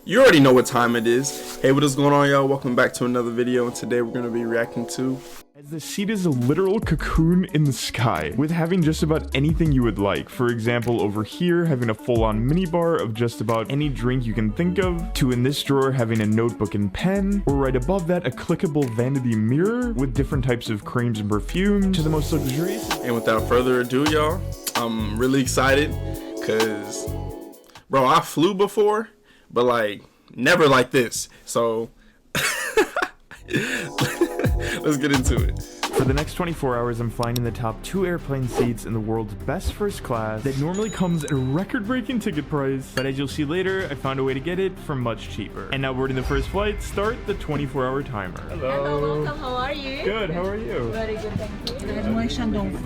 You already know what time it is. Hey, what is going on, y'all? Welcome back to another video, and today we're going to be reacting to... As the seat is a literal cocoon in the sky, with having just about anything you would like. For example, over here, having a full-on minibar of just about any drink you can think of, to in this drawer having a notebook and pen, or right above that, a clickable vanity mirror with different types of creams and perfumes, to the most luxurious... And without further ado, y'all, I'm really excited, because, bro, I flew before, but, like, never like this, so... Let's get into it. For the next 24 hours, I'm flying in the top 2 airplane seats in the world's best first class that normally comes at a record-breaking ticket price, but as you'll see later, I found a way to get it for much cheaper. And now boarding the first flight, start the 24-hour timer. Hello, welcome, how are you? Good, how are you? Very good, thank you.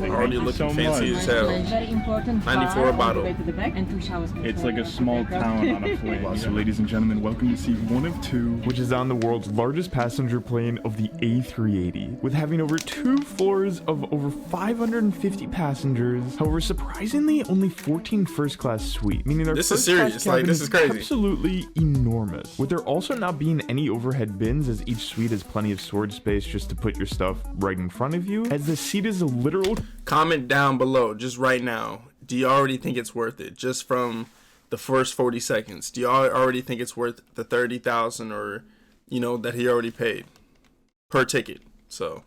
Already looking fancy as hell. Very important. 94 a bottle. And 2 showers. It's like a small town on a plane. So ladies and gentlemen, welcome to seat 1 of 2. Which is on the world's largest passenger plane of the A380, with having over 2 floors of over 550 passengers. However, surprisingly, only 14 first-class suites, meaning our this is serious. Like, this is crazy. Absolutely enormous. With there also not being any overhead bins, as each suite has plenty of storage space just to put your stuff right in front of you, as the seat is a literal... Comment down below, just right now. Do you already think it's worth it? Just from the first 40 seconds. Do y'all already think it's worth the $30,000 or, you know, that he already paid per ticket? So...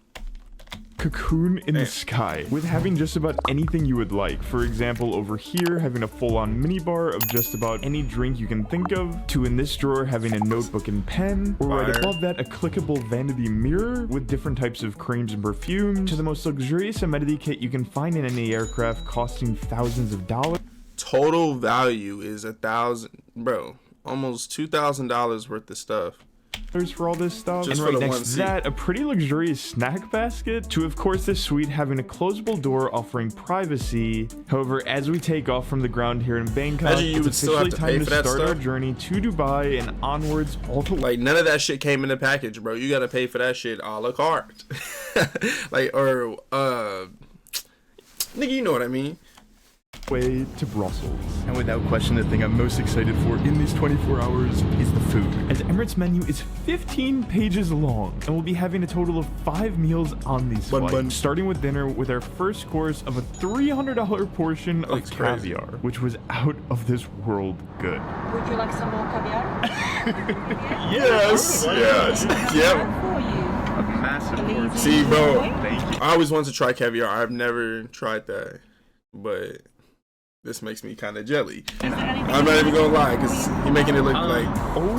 Cocoon in the sky, with having just about anything you would like. For example, over here having a full-on minibar of just about any drink you can think of, to in this drawer having a notebook and pen, or right above that, a clickable vanity mirror with different types of creams and perfumes, to the most luxurious amenity kit you can find in any aircraft, costing thousands of dollars. Total value is $1,000, bro, almost $2,000 worth of stuff for all this stuff. Just and right next to that, a pretty luxurious snack basket, to of course this suite having a closable door offering privacy. However, as we take off from the ground here in Bangkok, it's officially time to start our journey to Dubai and onwards all the way. Like, none of that shit came in the package, bro. You gotta pay for that shit a la carte. Like, or nigga, you know what I mean. Way to Brussels. And without question, the thing I'm most excited for in these 24 hours is the food, as Emirates menu is 15 pages long, and we'll be having a total of 5 meals on these flights, starting with dinner with our first course of a $300 portion of caviar, which was out of this world good. Would you like some more caviar? Yes, yes, yep. A massive. See, bro, I always wanted to try caviar. I've never tried that, but this makes me kind of jelly. I'm not even gonna lie, because you're making it look like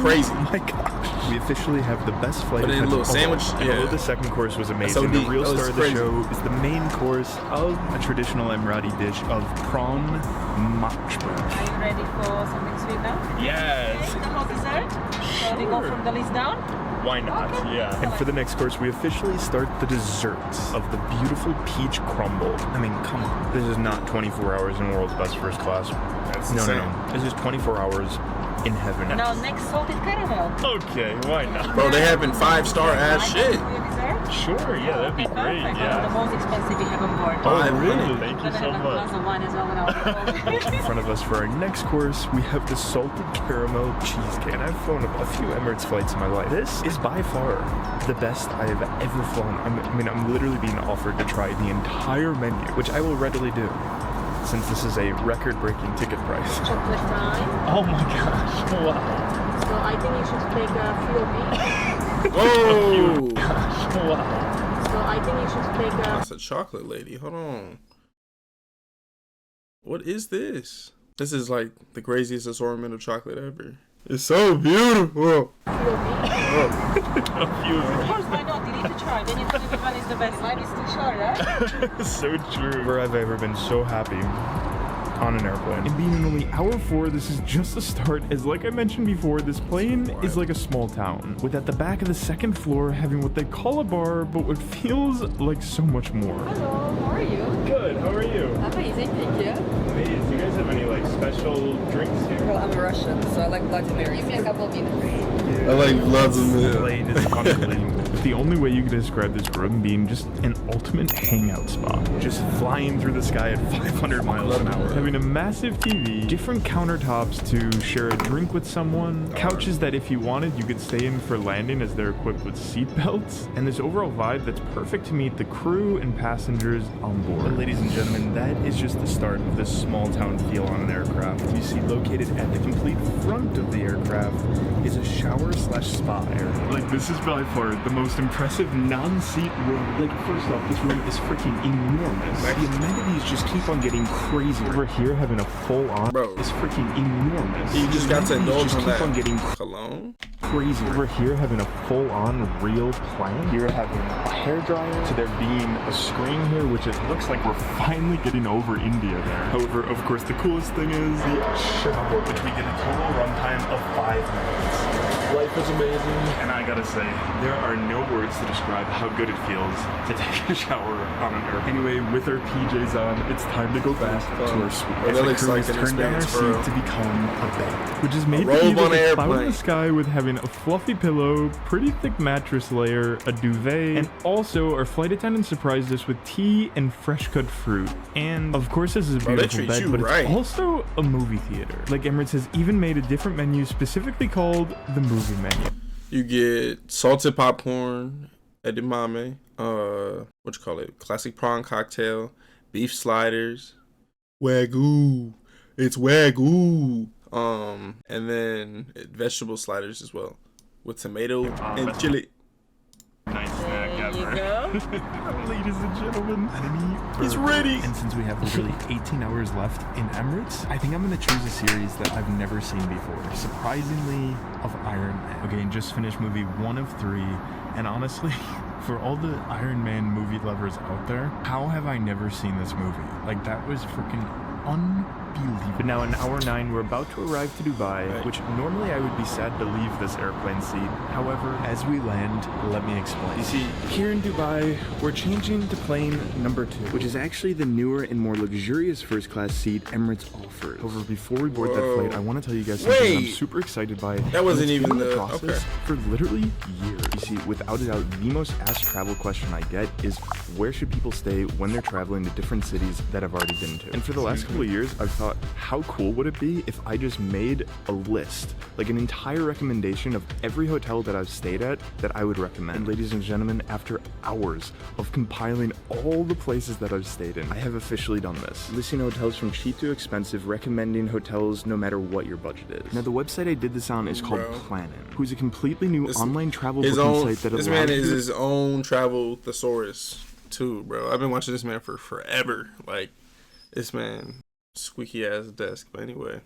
crazy. Oh my gosh. We officially have the best flight. Put it in a little sandwich. Although the second course was amazing, the real star of the show is the main course of a traditional Emirati dish of prawn machma. Are you ready for something sweet now? Yes. Okay, the hot dessert. So we go from the list down? Why not? Okay. Yeah. And for the next course, we officially start the desserts of the beautiful peach crumble. I mean, come on. This is not 24 hours in world's best first class. No. This is 24 hours in heaven. Now next, salted caramel. Okay, why not? Bro, they having 5-star ass shit. Sure, yeah, that'd be great. Yeah. The most expensive we have on board. Oh, really? Thank you so much. Wine as well now. In front of us for our next course, we have the salted caramel cheesecake. And I've flown a few Emirates flights in my life. This is by far the best I have ever flown. I'm literally being offered to try the entire menu, which I will readily do, since this is a record-breaking ticket price. Chocolate time. Oh my gosh, wow. So I think you should take a few of these. Whoa! Wow. So I think you should take a... That's a chocolate lady. Hold on. What is this? This is like the craziest assortment of chocolate ever. It's so beautiful. few of these. A few of Of course, why not? You need to try. Then you tell me which one is the best. Life is too short, right? So true. Where I've ever been so happy on an airplane. And being in only hour 4, this is just the start, as like I mentioned before, this plane is like a small town, with at the back of the second floor having what they call a bar, but what feels like so much more. Hello, how are you? Good, how are you? Amazing, thank you. Amazing. Do you guys have any like special drinks here? Well, I'm a Russian, so I like Bloody Mary. Give me a couple of minutes. I like lots of milk. Plane is unbelievable. the only way you could describe this room being just an ultimate hangout spot. Just flying through the sky at 500 miles an hour. Having a massive TV, different countertops to share a drink with someone, couches that if you wanted you could stay in for landing as they're equipped with seat belts, and this overall vibe that's perfect to meet the crew and passengers on board. But ladies and gentlemen, that is just the start of this small town feel on an aircraft. You see, located at the complete front of the aircraft is a shower/spa area. Like, this is by far the most impressive non-seat room. Like, first off, this room is freaking enormous. The amenities just keep on getting crazier. Over here having a full-on Bro, It's freaking enormous. you just got to indulge just on keep that on getting cologne. crazier. Over here having a full-on real plant. Here having a hairdryer. To there being a screen here, which it looks like we're finally getting over India there. However, of course, the coolest thing is the shower, which we get a total runtime of 5 minutes. Life is amazing. And I gotta say, there are no words to describe how good it feels to take a shower on an airplane. Anyway, with our PJs on, it's time to go back to our suite. Bro, that looks like an Turn down our experience, bro. seat to become a bed. Which is made robe to be on like an a cloud in airplane. the sky with having a fluffy pillow, pretty thick mattress layer, a duvet, and also our flight attendant surprised us with tea and fresh cut fruit. And of course this is a Bro, they beautiful treat bed, you but right. it's also a movie theater. Like Emirates has even made a different menu specifically called the movie menu. You get salted popcorn, edamame, what you call it? Classic prawn cocktail, beef sliders, wagyu. It's wagyu. And then vegetable sliders as well, with tomato and chili. Nice snack There you ever. go. Ladies and gentlemen, He's ready. And since we have literally 18 hours left in Emirates, I think I'm gonna choose a series that I've never seen before. Surprisingly, of Iron Man. Okay, and just finished movie 1 of 3, and honestly, for all the Iron Man movie lovers out there, how have I never seen this movie? Like, that was freaking unbelievable. but now in hour 9 we're about to arrive to Dubai, Which normally I would be sad to leave this airplane seat. However, as we land, let me explain. You see, Here in Dubai, we're changing to plane number 2, which is actually the newer and more luxurious first class seat Emirates offers. However, before we board that Whoa. flight, I want to tell you guys something I'm Wait. super excited by. That wasn't It's been even in the- process okay. for literally years. You see, without a doubt, the most asked travel question I get is where should people stay when they're traveling to different cities that I've already been to? And for the last couple of years, I've thought, how cool would it be if I just made a list, like an entire recommendation of every hotel that I've stayed at that I would recommend. And ladies and gentlemen, after hours of compiling all the places that I've stayed in, I have officially done this. Listing hotels from cheap to expensive, recommending hotels no matter what your budget is. Now, the website I did this on is called Bro. Planin, who's a completely new online travel his booking own. site that This allows man is you his own travel thesaurus too, bro. I've been watching this man for forever. Like, this man, squeaky ass desk. But anyway,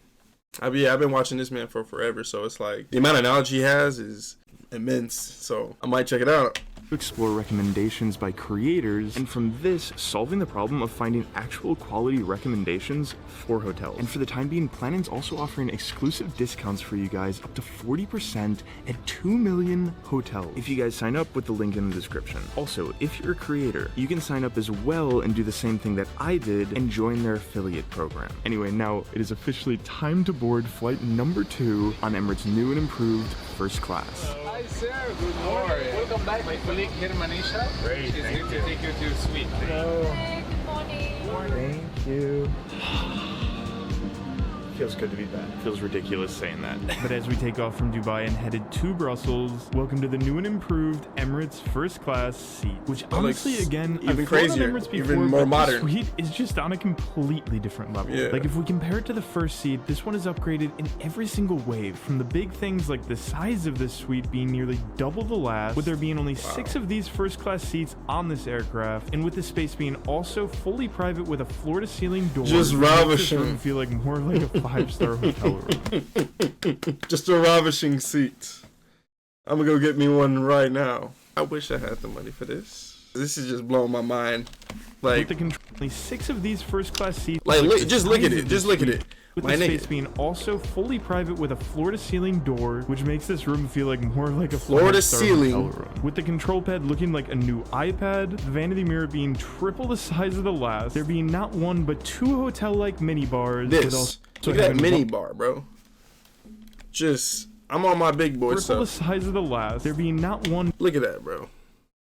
I've been watching this man for forever. So it's like the amount of knowledge he has is immense. So I might check it out. explore recommendations by creators, and from this, solving the problem of finding actual quality recommendations for hotels. And for the time being, Planin's also offering exclusive discounts for you guys up to 40% at 2 million hotels if you guys sign up with the link in the description. Also, if you're a creator, you can sign up as well and do the same thing that I did and join their affiliate program. Anyway, now it is officially time to board flight number 2 on Emirates' new and improved first class. Hi sir, good morning. Welcome back. My colleague here, Manisha. Great, she's going to take you to your suite. Thank you. Feels good to be back. Feels ridiculous saying that. But as we take off from Dubai and headed to Brussels, welcome to the new and improved Emirates first class seat. Which honestly, looks again, even I've flown on crazier, Emirates even before, more but modern. the suite is just on a completely different level. Yeah. Like if we compare it to the first seat, this one is upgraded in every single way. From the big things like the size of this suite being nearly double the last, with there being only 6 of these first class seats on this aircraft, and with the space being also fully private with a floor-to-ceiling door. Just which makes this ravishing. room feel like more like a 5-star hotel room. Just a ravishing seat. I'm gonna go get me one right now. I wish I had the money for this. This is just blowing my mind. With Like, the control, only 6 of these first class seats. look, the just look at size it. of Just this look at suite, it. With My the space nigga. being also fully private with a floor-to-ceiling door, which makes this room feel like more like a Floor to 5-star ceiling. hotel room. With the control pad looking like a new iPad, the vanity mirror being triple the size of the last, there being not one but 2 hotel-like mini bars. with This. also Look at that having mini one bar, bro. Just, I'm on my big boy triple the stuff. size of the last, there being not one Look at that, bro.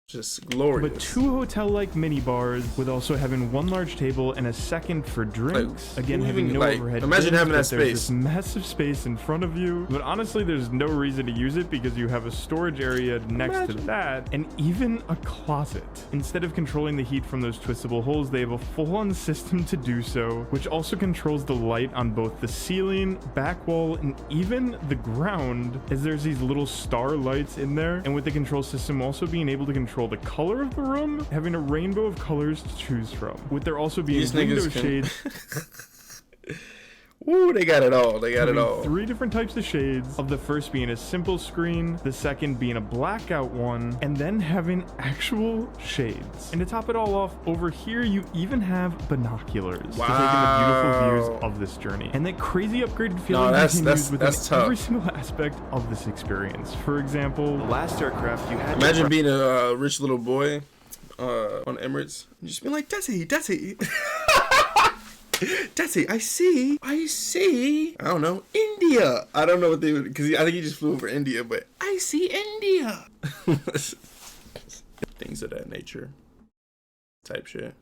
Just glorious. But 2 hotel-like mini bars, with also having 1 large table and a second for drinks. Again, having no overhead. Imagine bins, having that but there's space. this massive space in front of you. But honestly, there's no reason to use it because you have a storage area next to that, and even a closet. Instead of controlling the heat from those twistable holes, they have a full-on system to do so, which also controls the light on both the ceiling, back wall, and even the ground, as there's these little star lights in there. And with the control system also being able to control the color of the room, having a rainbow of colors to choose from, with there also being These window niggas can- shades. Ooh, they got it all. They got it all. 3 different types of shades, of the first being a simple screen, the second being a blackout one, and then having actual shades. And to top it all off, over here you even have binoculars to take in the beautiful views of this journey. And that crazy upgraded feeling continues within every single aspect of this experience. For example, The last aircraft you had. Imagine being a rich little boy on Emirates. And just being like, Daddy. Daddy, I see. I don't know, India. I don't know what they would, because I think he just flew over India, but I see India. Things of that nature. Type shit.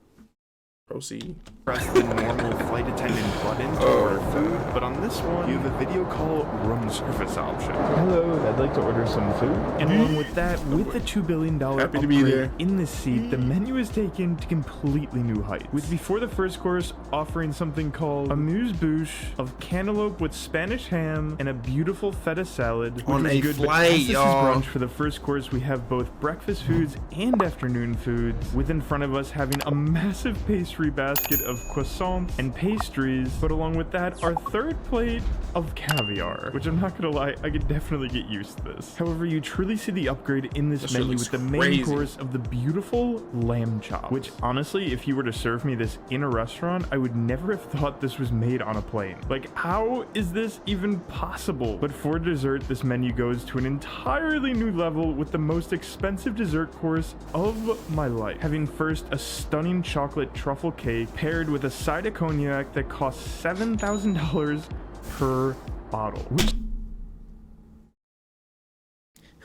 Proceed. Press the normal flight attendant button to order food, but on this one, you have a video call room service option. hello, I'd like to order some food. And along with that, with the $2 billion Happy to be upgrade there. in this seat, the menu is taken to completely new heights. With before the first course offering something called amuse-bouche of cantaloupe with Spanish ham and a beautiful feta salad, which On was a good. But flight, as this is y'all. brunch, for the first course, we have both breakfast foods and afternoon foods, with in front of us having a massive pastry basket of croissants and pastries, but along with that, our third plate of caviar, which I'm not gonna lie, I could definitely get used to this. However, you truly see the upgrade in this That shit menu looks with the main crazy. course of the beautiful lamb chop, which honestly, if you were to serve me this in a restaurant, I would never have thought this was made on a plane. Like, how is this even possible? But for dessert, this menu goes to an entirely new level with the most expensive dessert course of my life. Having first a stunning chocolate truffle cake paired with a side of cognac that costs $7,000 per bottle.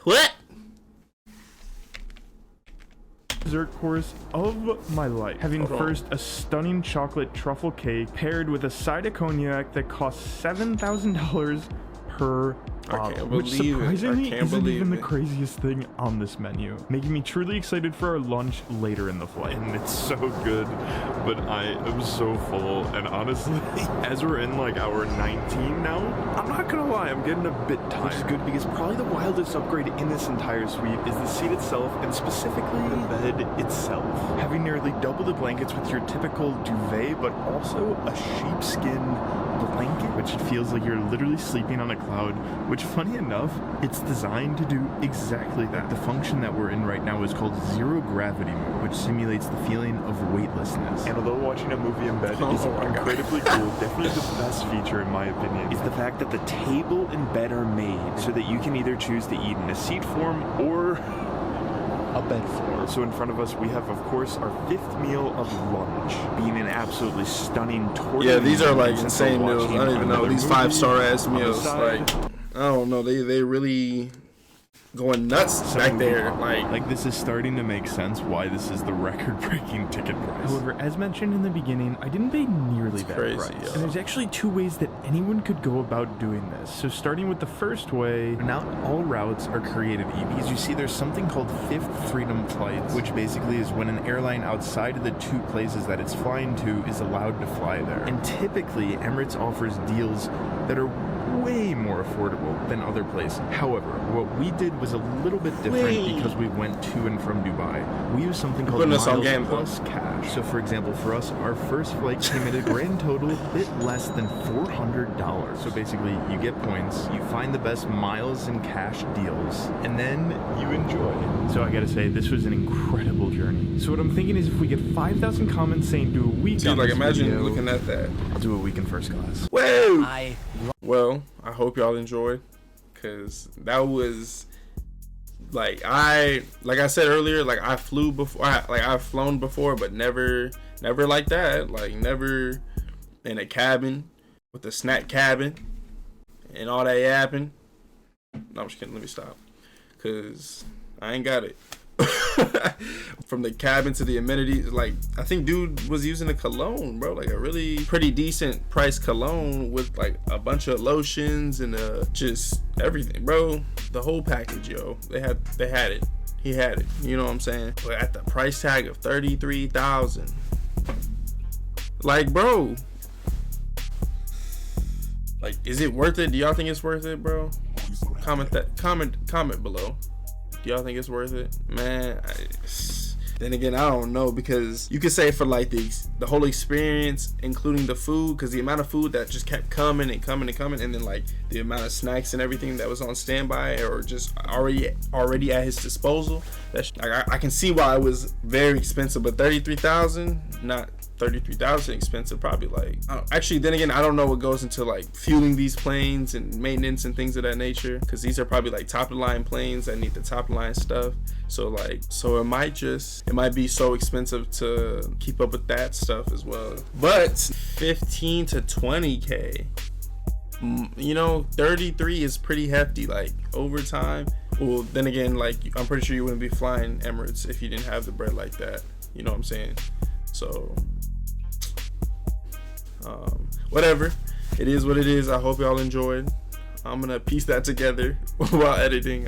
What? Dessert course of my life. Having first a stunning chocolate truffle cake paired with a side of cognac that costs $7,000 per bottle, can't which believe it. I surprisingly can't isn't even the believe it. craziest thing on this menu, making me truly excited for our lunch later in the flight. And it's so good, but I am so full. And honestly, as we're in like hour 19 now, I'm not gonna lie, I'm getting a bit tired. Which is good because probably the wildest upgrade in this entire suite is the seat itself, and specifically the bed itself. Having nearly double the blankets with your typical duvet, but also a sheepskin blanket, which feels like you're literally sleeping on a cloud, which funny enough, it's designed to do exactly that. The function that we're in right now is called zero gravity mode, which simulates the feeling of weightlessness. And although watching a movie in bed is incredibly cool, definitely the best feature in my opinion is the fact that the table and bed are made so that you can either choose to eat in a seat form or a bed form. So in front of us we have, of course, our 5th meal of lunch, being an absolutely stunning tortilla. Yeah, these are like meal. insane So meals. I watching don't even know. another These movie 5-star ass on the meals. side. Like, I don't know. They really going nuts back there. Like, this is starting to make sense why this is the record-breaking ticket price. however, as mentioned in the beginning, I didn't pay nearly that crazy, price. yo. And there's actually 2 ways that anyone could go about doing this. So starting with the first way, Not all routes are created equal, because you see there's something called Fifth Freedom flights, which basically is when an airline outside of the 2 places that it's flying to is allowed to fly there. And typically, Emirates offers deals that are way more affordable than other places. However, what we did was a little bit different because we went to and from Dubai. We used something called putting us on Miles game, though. Plus Cash. So for example, for us, our first flight came at a grand total a bit less than $400. So basically, you get points, you find the best miles and cash deals, and then you enjoy. so I gotta say, this was an incredible journey. So what I'm thinking is if we get 5,000 comments saying do a week Dude, on like this imagine video, looking at that. I'll do a week in first class. Whoa! Well, I hope y'all enjoyed, cause that was like I said earlier, like I flew before, I've flown before, but never like that, like never in a cabin with a snack cabin and all that yapping. No, I'm just kidding. Let me stop, cause I ain't got it. From the cabin to the amenities, like I think dude was using a cologne, bro, like a really pretty decent price cologne with like a bunch of lotions and just everything, bro. The whole package, yo. They had it. He had it. You know what I'm saying? But at the price tag of $33,000, like, bro, like, is it worth it? Do y'all think it's worth it, bro? Comment below. Do y'all think it's worth it, man? Then again, I don't know, because you could say for like the whole experience, including the food, because the amount of food that just kept coming and coming and coming, and then like the amount of snacks and everything that was on standby or just already at his disposal. I can see why it was very expensive, but $33,000, not $33,000 expensive. Probably like, actually, then again, I don't know what goes into like fueling these planes and maintenance and things of that nature, because these are probably like top of the line planes that need the top of the line stuff. So it might be so expensive to keep up with that stuff as well. But 15 to 20K, you know, 33 is pretty hefty. Like overtime. Well, then again, like I'm pretty sure you wouldn't be flying Emirates if you didn't have the bread like that. You know what I'm saying? So whatever, it is what it is. I hope y'all enjoyed. I'm gonna piece that together while editing.